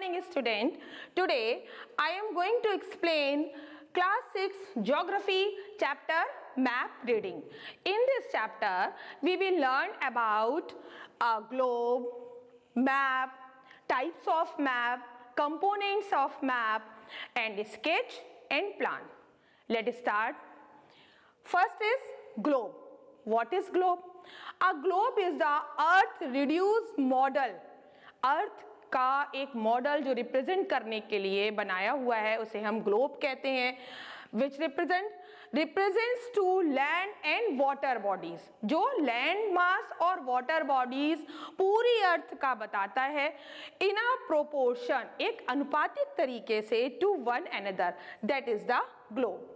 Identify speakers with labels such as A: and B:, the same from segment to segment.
A: morning student. Today I am going to explain class 6 geography chapter map reading. In this chapter we will learn about a globe, map, types of map, components of map and sketch and plan. Let's start. First is globe. What is globe? A globe is the earth reduced model. अर्थ का एक model जो represent करने के लिए बनाया हुआ है उसे हम ग्लोब कहते हैं, विच represents to land and water bodies, जो लैंड मास और वाटर बॉडीज पूरी अर्थ का बताता है इन अ प्रोपोर्शन, एक अनुपातिक तरीके से to one another, that is the globe.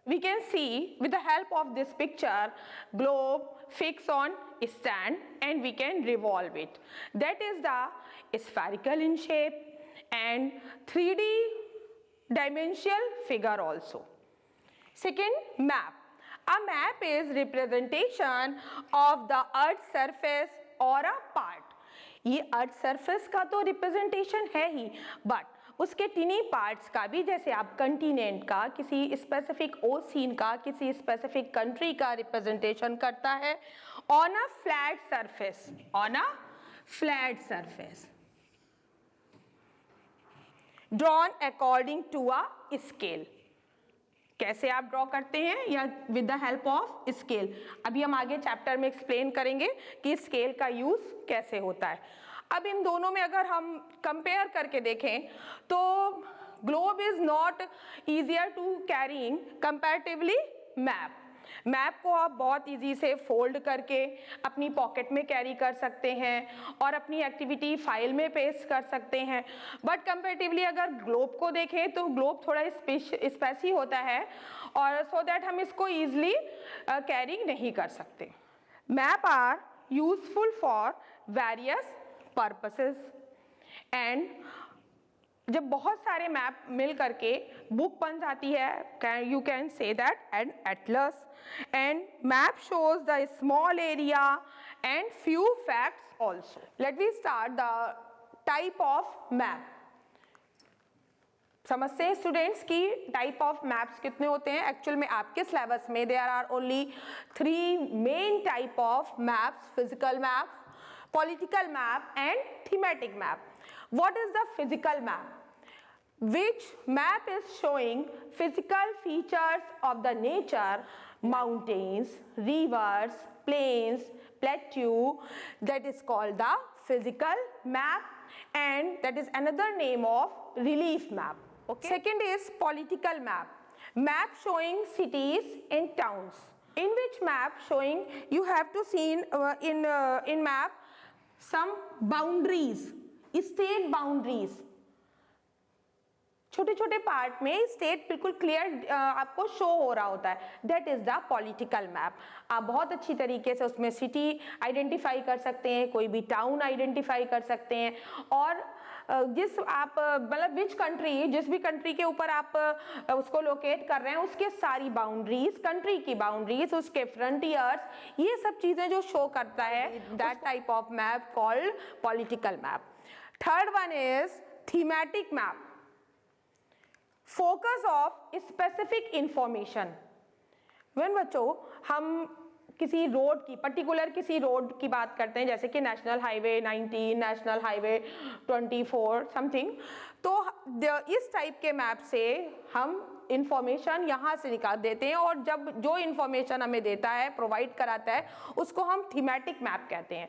A: We can see with the help of this picture, globe fixed on stand and we can revolve it. That is the spherical in shape and 3D dimensional figure also. Second, map. A map is representation of the earth surface or a part. ये earth surface का तो representation है ही, but उसके टिनी parts का भी, जैसे आप continent का, किसी स्पेसिफिक ओशियन का, किसी स्पेसिफिक कंट्री का रिप्रेजेंटेशन करता है on a flat surface, on a flat surface drawn according to a scale. कैसे आप ड्रॉ करते हैं, या with the help of scale. अभी हम आगे चैप्टर में एक्सप्लेन करेंगे कि स्केल का यूज कैसे होता है. अब इन दोनों में अगर हम कंपेयर करके देखें तो globe is not easier to carrying comparatively map. Map को आप बहुत इजी से फोल्ड करके अपनी पॉकेट में कैरी कर सकते हैं और अपनी एक्टिविटी फाइल में पेस्ट कर सकते हैं, बट कंपैरेटिवली अगर ग्लोब को देखें तो ग्लोब थोड़ा स्पेसी होता है और सो दैट हम इसको इजीली कैरी नहीं कर सकते. Map are useful for various purposes and जब बहुत सारे मैप मिल करके बुक बन जाती है, you can say that an atlas, and map shows the small area and few facts also. Let we start the type of map. समझते हैं students की टाइप ऑफ मैप्स कितने होते हैं. एक्चुअल में आपके सिलेबस में there are only 3 main type of maps: physical map, political map and thematic map. What is the physical map? Which map is showing physical features of the nature, mountains, rivers, plains, plateau, that is called the physical map, and that is another name of relief map. Okay. Second is political map. Map showing cities and towns. In which map showing, you have to see in map some boundaries, state boundaries. छोटे छोटे part में state बिल्कुल clear आपको show हो रहा होता है, that is the political map. आप बहुत अच्छी तरीके से उसमें सिटी आइडेंटिफाई कर सकते हैं, कोई भी टाउन आइडेंटिफाई कर सकते हैं, और जिस आप मतलब विच कंट्री, जिस भी कंट्री के ऊपर आप उसको लोकेट कर रहे हैं उसके सारी बाउंड्रीज, कंट्री की बाउंड्रीज, उसके फ्रंटियर्स, ये सब चीजें जो शो करता है, that type of map called political map. Third one is thematic map. Focus of specific information. When बच्चों हम किसी रोड की, पर्टिकुलर किसी रोड की बात करते हैं, जैसे कि national highway 19, national highway 24 something, तो इस टाइप के मैप से हम इंफॉर्मेशन यहाँ से निकाल देते हैं, और जब जो इंफॉर्मेशन हमें देता है, प्रोवाइड कराता है, उसको हम थीमेटिक मैप कहते हैं.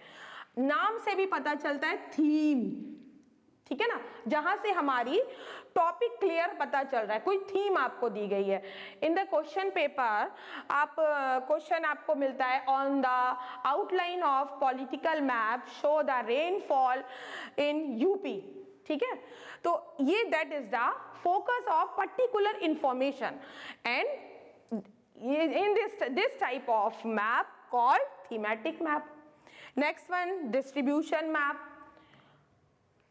A: नाम से भी पता चलता है थीम, ठीक है ना, जहां से हमारी टॉपिक क्लियर पता चल रहा है, कोई थीम आपको दी गई है. इन द क्वेश्चन पेपर आप क्वेश्चन आपको मिलता है on the outline of political map show the rainfall in UP. ठीक है, तो ये that is the focus of particular information, and in this type of map called thematic map. Next one, distribution map.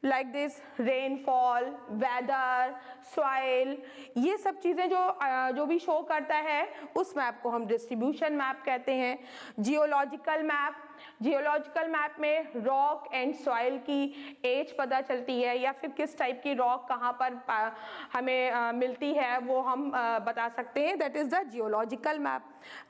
A: Like this rainfall, weather, soil, ये सब चीज़ें जो भी show करता है उस मैप को हम डिस्ट्रीब्यूशन मैप कहते हैं। जियोलॉजिकल मैप में रॉक एंड सॉइल की एज पता चलती है या फिर किस टाइप की रॉक कहाँ पर हमें मिलती है वो हम बता सकते हैं, that is the geological map.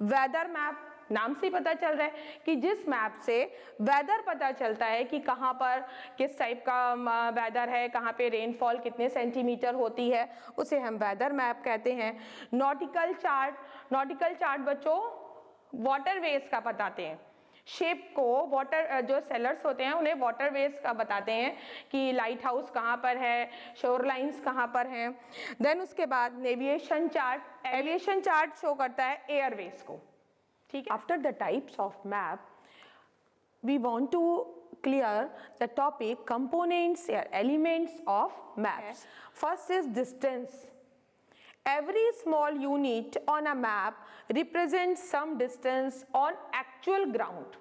A: Weather map, नाम से पता चल रहा है कि जिस मैप से वेदर पता चलता है कि कहाँ पर किस टाइप का वेदर है, कहाँ पे रेनफॉल कितने सेंटीमीटर होती है, उसे हम वेदर मैप कहते हैं। नॉटिकल चार्ट बच्चों वाटरवेज का बताते हैं, शेप को वाटर जो सेलर्स होते हैं उन्हें वाटरवेज का बताते हैं कि लाइट हाउस कहाँ पर है, शोर लाइन्स कहाँ पर हैं। देन उसके बाद एविएशन चार्ट शो करता है एयरवेज को, ठीक है। After the types of map we want to clear the topic components or elements of maps. First is distance. Every small unit on a map represents some distance on actual ground.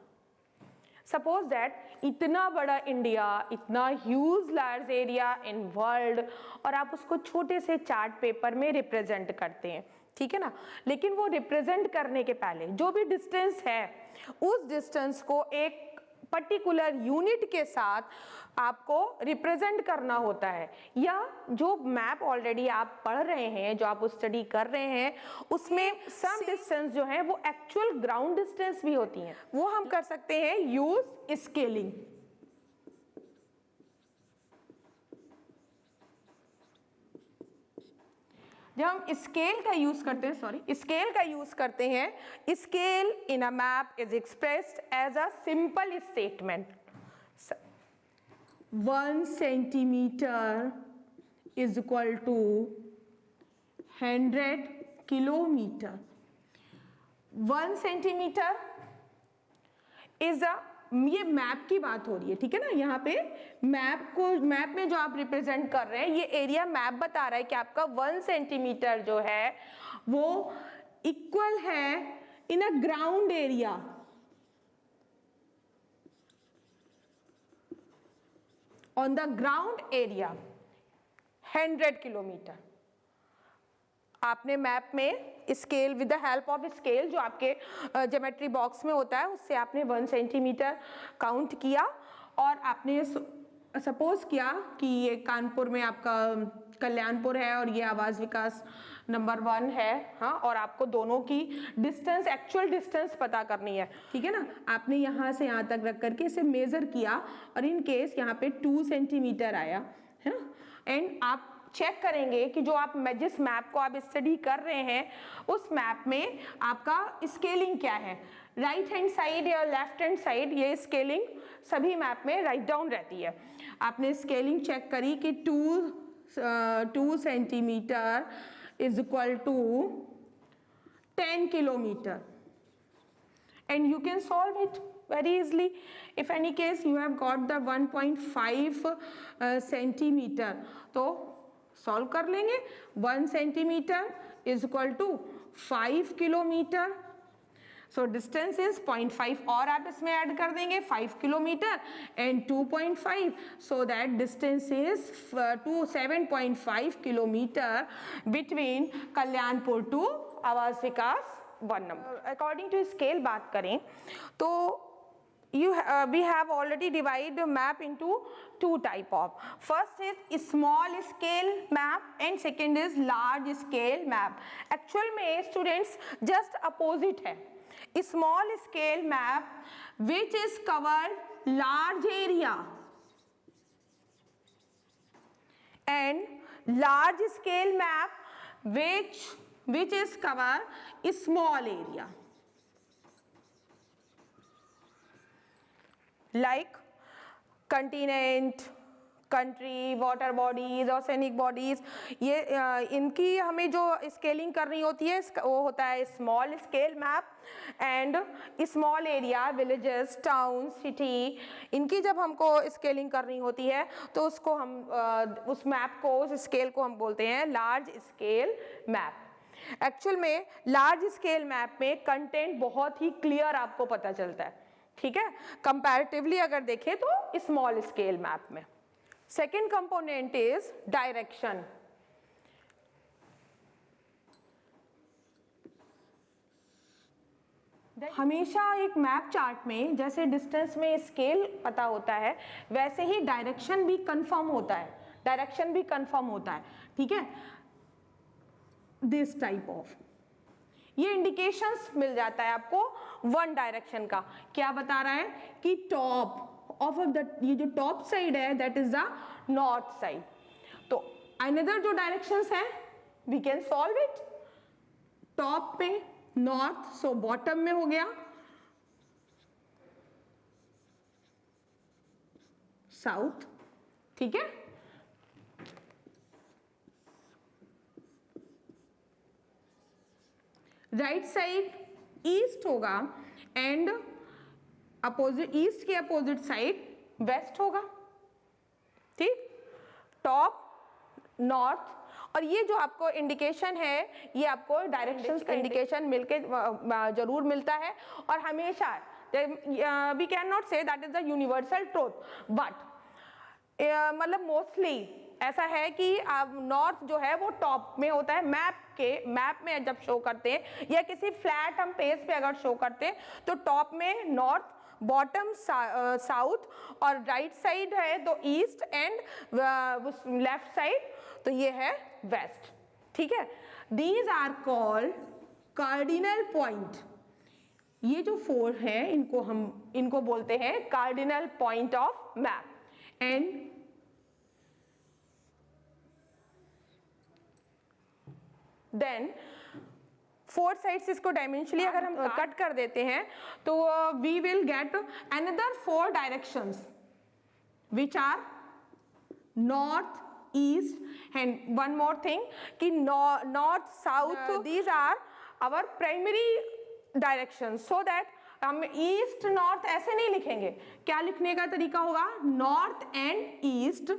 A: Suppose that इतना बड़ा India, इतना huge large area in world, और आप उसको छोटे से chart paper में represent करते हैं, ठीक है ना। लेकिन वो रिप्रेजेंट करने के पहले जो भी डिस्टेंस है उस डिस्टेंस को एक पर्टिकुलर यूनिट के साथ आपको रिप्रेजेंट करना होता है, या जो मैप ऑलरेडी आप पढ़ रहे हैं, जो आप स्टडी कर रहे हैं, उसमें सम डिस्टेंस जो है वो एक्चुअल ग्राउंड डिस्टेंस भी होती हैं, वो हम कर सकते हैं यूज स्केलिंग। जब हम स्केल का यूज करते हैं, scale in a map is expressed as a simple statement. 1 centimetre is equal to 100 kilometre. 1 centimetre is a, ये मैप की बात हो रही है, ठीक है ना। यहाँ पे मैप में जो आप रिप्रेजेंट कर रहे हैं, ये एरिया मैप बता रहा है कि आपका 1 सेंटीमीटर जो है वो इक्वल है in a ground area, on the ground area 100 kilometre. आपने मैप में scale with the help of scale जो आपके ज्योमेट्री बॉक्स में होता है उससे आपने 1 सेंटीमीटर काउंट किया, और आपने सपोज किया कि ये कानपुर में आपका कल्याणपुर है और ये आवास विकास नंबर 1 है, हाँ, और आपको दोनों की डिस्टेंस, एक्चुअल डिस्टेंस पता करनी है, ठीक है ना। आपने यहाँ से यहाँ तक रख करके इसे मेजर किया और इन केस यहाँ पे 2 सेंटीमीटर आया है ना, एंड आप चेक करेंगे कि जो आप जिस मैप को आप स्टडी कर रहे हैं उस मैप में आपका स्केलिंग क्या है, राइट हैंड साइड या लेफ्ट हैंड साइड, ये स्केलिंग सभी मैप में राइट डाउन रहती है। आपने स्केलिंग चेक करी कि 2 centimetre is equal to 10 kilometre, and you can solve it very easily. If any case you have got the 1.5 centimeter, तो सॉल्व कर लेंगे। 1 centimetre is equal to 5 kilometre, so distance is 0.5, और आप इसमें add कर देंगे 5 kilometre and 2.5, so that distance is 7.5 kilometre between Kalyanpur to Awas Vikas 1 number. According to scale बात करें तो we have already divided the map into 2 type of. First is small scale map and second is large scale map. Actual में students just opposite है। Small scale map which is covered large area and large scale map which is cover small area, like continent, country, water bodies, oceanic bodies, ये इनकी हमें जो scaling करनी होती है वो होता है small scale map, and small area, villages, town, city, इनकी जब हमको स्केलिंग करनी होती है तो उसको हम उस मैप को, उस स्केल को हम बोलते हैं लार्ज स्केल मैप। एक्चुअल में लार्ज स्केल मैप में कंटेंट बहुत ही क्लियर आपको पता चलता है, ठीक है, कंपैरेटिवली अगर देखें तो स्मॉल स्केल मैप में। Second component is direction. हमेशा एक मैप चार्ट में जैसे डिस्टेंस में स्केल पता होता है, वैसे ही डायरेक्शन भी कंफर्म होता है, डायरेक्शन भी कंफर्म होता है, ठीक है। दिस टाइप ऑफ ये इंडिकेशंस मिल जाता है आपको वन डायरेक्शन का। क्या बता रहा है कि टॉप ऑफ द, ये जो टॉप साइड है that is the north side. तो अनदर जो डायरेक्शंस हैं we can solve it. Top पे नॉर्थ, सो बॉटम में हो गया साउथ, ठीक है। राइट साइड ईस्ट होगा एंड अपोजिट, ईस्ट के अपोजिट साइड वेस्ट होगा, ठीक। टॉप, नॉर्थ, और ये जो आपको इंडिकेशन है ये आपको डायरेक्शन का इंडिकेशन मिलके जरूर मिलता है। और हमेशा we can not say that is the universal truth, but मतलब मोस्टली ऐसा है कि नॉर्थ जो है वो टॉप में होता है। मैप में जब शो करते हैं या किसी फ्लैट हम पेज पे अगर शो करते हैं तो टॉप में नॉर्थ, बॉटम साउथ, और राइट साइड है तो ईस्ट एंड लेफ्ट साइड तो ये है वेस्ट, ठीक है। These are called cardinal point. ये जो 4 है इनको बोलते हैं cardinal point of map. And then 4 sides इसको डायमेंशनली अगर हम कट कर देते हैं तो we will get another 4 directions which are north, east and one more thing कि north, south, these are our primary direction, so that हम east north ऐसे नहीं लिखेंगे। क्या लिखने का तरीका होगा? North and east,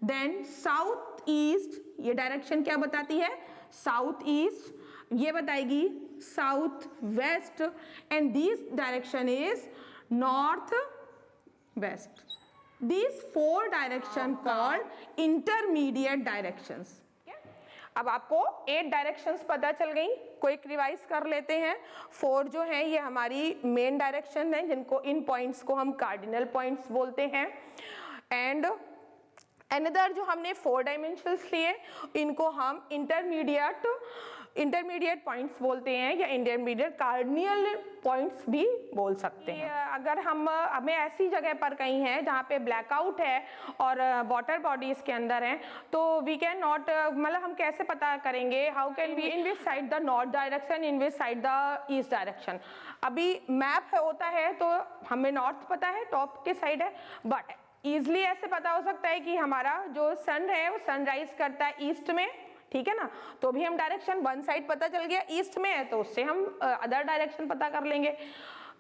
A: then south east, ये डायरेक्शन क्या बताती है? साउथ ईस्ट, ये बताएगी south west, and this direction is north west. These 4 direction called intermediate directions. अब आपको 8 डायरेक्शंस पता चल गई, क्विक रिवाइज कर लेते हैं। 4 जो हैं ये हमारी मेन डायरेक्शन है, जिनको इन पॉइंट्स को हम कार्डिनल पॉइंट्स बोलते हैं। एंड अनदर जो हमने 4 डायमेंशंस लिए इनको हम इंटरमीडिएट पॉइंट्स बोलते हैं या इंटरमीडिएट कार्डिनल पॉइंट्स भी बोल सकते हैं। अगर हमें ऐसी जगह पर कहीं है जहाँ पे ब्लैकआउट है और वाटर बॉडीज के अंदर हैं तो वी कैन नॉट, मतलब हम कैसे पता करेंगे? How can we in which side the north direction, in which side the east direction? अभी मैप होता है तो हमें नॉर्थ पता है, टॉप के साइड है, बट ईजिली ऐसे पता हो सकता है कि हमारा जो सन है वो सनराइज करता है ईस्ट में, ठीक है ना। तो भी हम डायरेक्शन वन साइड पता चल गया ईस्ट में है तो उससे हम अदर डायरेक्शन पता कर लेंगे।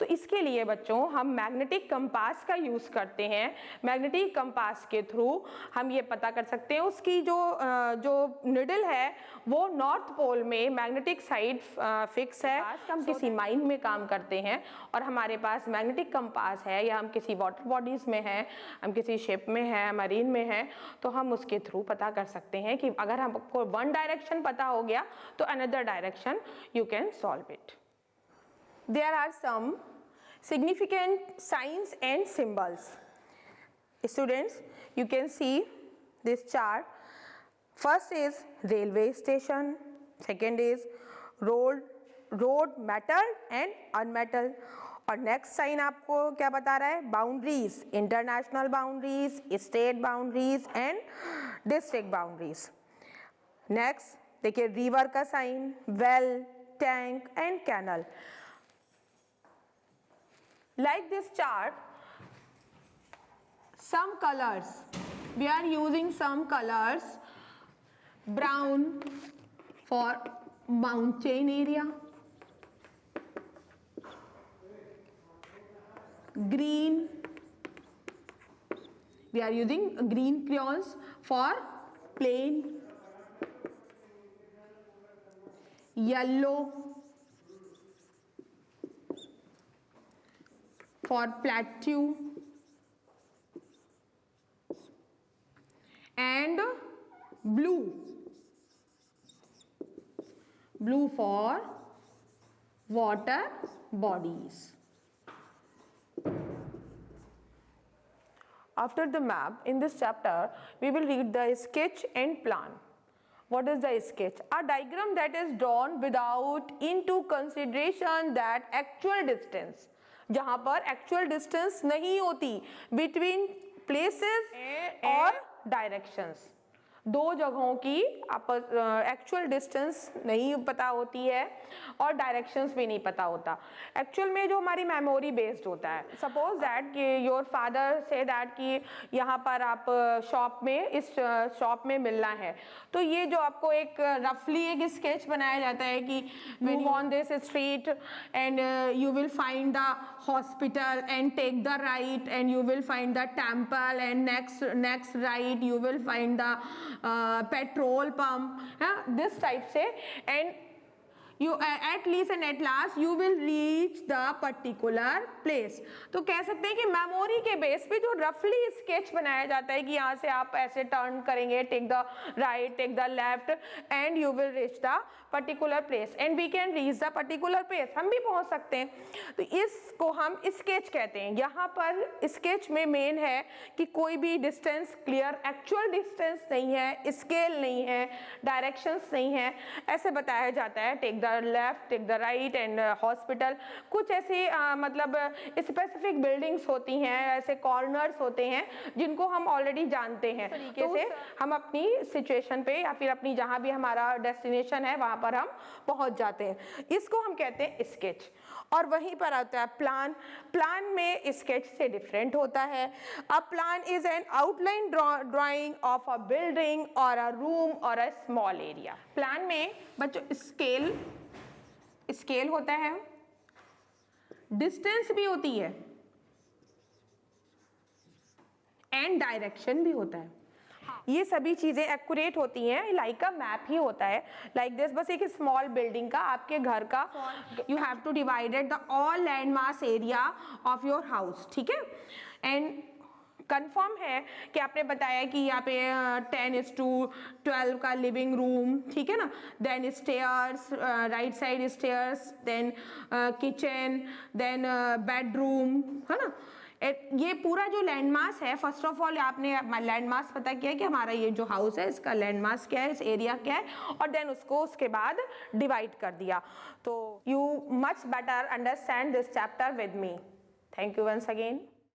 A: तो इसके लिए बच्चों हम मैग्नेटिक कंपास का यूज करते हैं। मैग्नेटिक कंपास के थ्रू हम ये पता कर सकते हैं उसकी जो निडल है वो नॉर्थ पोल में मैग्नेटिक साइड फिक्स है। हम किसी माइन में काम करते हैं और हमारे पास मैग्नेटिक कंपास है, या हम किसी वाटर बॉडीज में हैं, हम किसी शिप में हैं, मरीन में हैं, तो हम उसके थ्रू पता कर सकते हैं कि अगर हमको वन डायरेक्शन पता हो गया तो another direction you can solve it. There are some significant signs and symbols. Students, you can see this chart. First is railway station. Second is road metal and unmetal. और next sign आपको क्या बता रहा है? Boundaries, international boundaries, state boundaries and district boundaries. Next देखिए river का sign, well, tank and canal. Like this chart, some colors, we are using some colors. Brown for mountain area, green, we are using green crayons for plain, yellow for plateau, and blue. Blue for water bodies. After the map, in this chapter, we will read the sketch and plan. What is the sketch? A diagram that is drawn without into consideration that actual distance, जहाँ पर actual distance नहीं होती between places और directions, दो जगहों की आपस actual distance नहीं पता होती है और डायरेक्शंस भी नहीं पता होता. एक्चुअल में जो हमारी मेमोरी बेस्ड होता है, सपोज दैट कि योर फादर से दैट कि यहाँ पर आप शॉप में इस शॉप में मिलना है, तो ये जो आपको एक रफली एक स्केच बनाया जाता है कि move on this street and you will find the hospital and take the right and you will find the temple and next right you will find the petrol pump, this type से, and you at least and at last you will reach the particular place. तो कह सकते हैं कि memory के base पे जो रफली स्केच बनाया जाता है कि यहाँ से आप ऐसे टर्न करेंगे, take the right, take the left and you will reach the particular place and we can reach the particular place, हम भी पहुँच सकते हैं. तो इसको हम स्केच कहते हैं. यहाँ पर स्केच में मेन है कि कोई भी डिस्टेंस क्लियर एक्चुअल डिस्टेंस नहीं है, स्केल नहीं है, डायरेक्शंस नहीं है, ऐसे बताया जाता है. Take the left, take the right and hospital, कुछ ऐसी मतलब स्पेसिफिक बिल्डिंग्स होती हैं, ऐसे कॉर्नर्स होते हैं जिनको हम ऑलरेडी जानते हैं. तरीके से हम अपनी सिचुएशन पे या फिर अपनी जहाँ भी हमारा डेस्टिनेशन है वहाँ पर हम पहुँच जाते हैं. इसको हम कहते हैं स्केच. और वहीं पर आता है प्लान. प्लान में स्केच से डिफरेंट होता है. A plan is an outline drying of a building और अ रूम और अ स्मॉल एरिया. प्लान में बच्चों स्केल होता है, डिस्टेंस भी होती है एंड डायरेक्शन भी होता है. ये सभी चीजें एक्यूरेट होती हैं, लाइक अ मैप ही होता है. लाइक दिस, बस एक स्मॉल बिल्डिंग का, आपके घर का, you have two divided the all landmass area of your house. ठीक है, एंड कंफर्म है कि आपने बताया कि यहाँ पे 10:12 का लिविंग रूम, ठीक है ना, then stairs, right side stairs, then kitchen, then bedroom, है ना. ये पूरा जो लैंडमास है, फर्स्ट ऑफ ऑल आपने लैंडमास पता किया कि हमारा ये जो हाउस है इसका लैंडमास क्या है, इस एरिया क्या है, और देन उसको उसके बाद डिवाइड कर दिया. तो you much better understand this chapter with me. Thank you once again.